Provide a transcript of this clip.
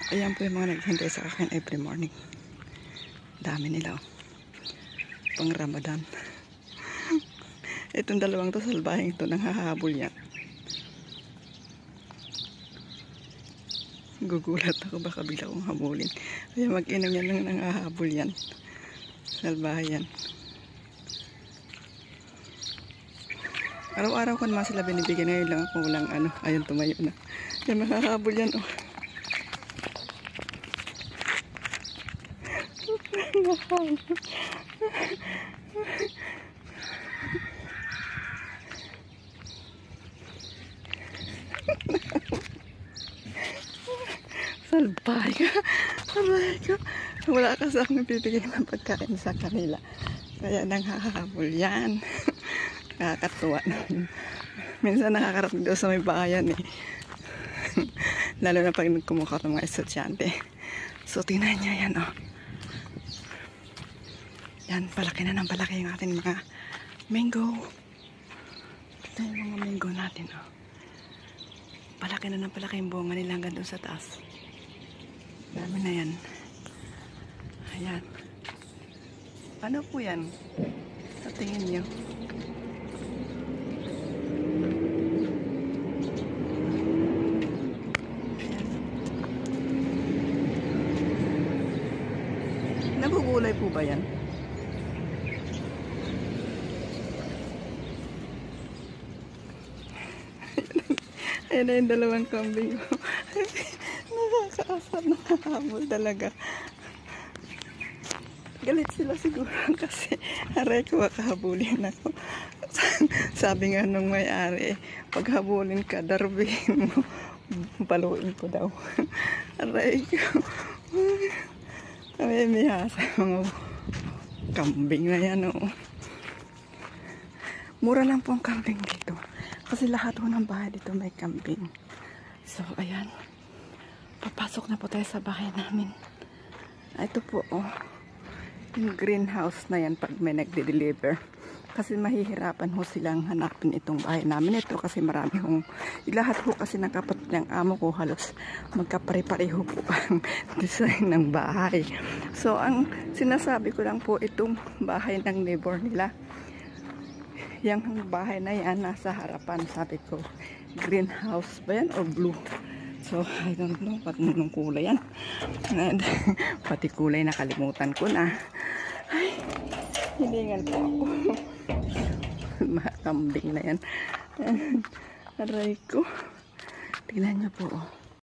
Ayan po yung mga naghintay sa akin every morning. Dami nila oh. Pang Ramadan. Itong dalawang to, salbahing ito, nanghahabol yan. Gugulat ako, baka bigla kong habulin. Kaya mag-inang yan lang nanghahabol yan. Salbahe yan. Araw-araw ko naman sila binibigyan. Ngayon lang ako walang ano. Ayun, tumayo na. Kaya makahabol yan oh. Salbay ka. Aray ko. Wala kasi akong pipigyan ng pagkain sa kanila. Kaya nanghahabol yan. Nakakatuwa namin. Minsan nakakarating daw sa may bahayan eh. Lalo na pag nagkumukha ng mga estudyante. So tingnan nyo yan oh. Yan, palaki na ng palaki yung ating mga mango. Ito yung mga mango natin oh. Palaki na ng palaki yung bunga nila hanggang doon sa taas. Dami na yan. Ayan. Ano po yan? Sa tingin nyo? Ayan. Nabubulay po ba yan? Ayan na yung dalawang kambing ko. Nakakaasar, nakahabol talaga. Galit sila siguro kasi aray ko, makahabulin ako. Sabi nga nung may-ari, paghabulin ka, darbihin mo. Paluin ko daw. Aray ko. May mihasa mga kambing na yan. Oh. Mura lang po ang kambing dito. Kasi lahat po ng bahay dito may kambing. So, ayan. Papasok na po tayo sa bahay namin. Ito po, oh. Yung greenhouse na yan pag may nagde-deliver. Kasi mahihirapan ho silang hanapin itong bahay namin. Ito kasi marami hong, lahat ho kasi ng kapatid ng amo ko halos magkapare-pareho po ang design ng bahay. So, ang sinasabi ko lang po itong bahay ng neighbor nila. Yung bahay na yan nasa harapan, sabi ko greenhouse ba yan o blue? So I don't know pati nung kulay yan. And, pati kulay nakalimutan ko na. Ay, hiningal po ako. Makambing na yan. Aray ko, tingnan nyo po oh.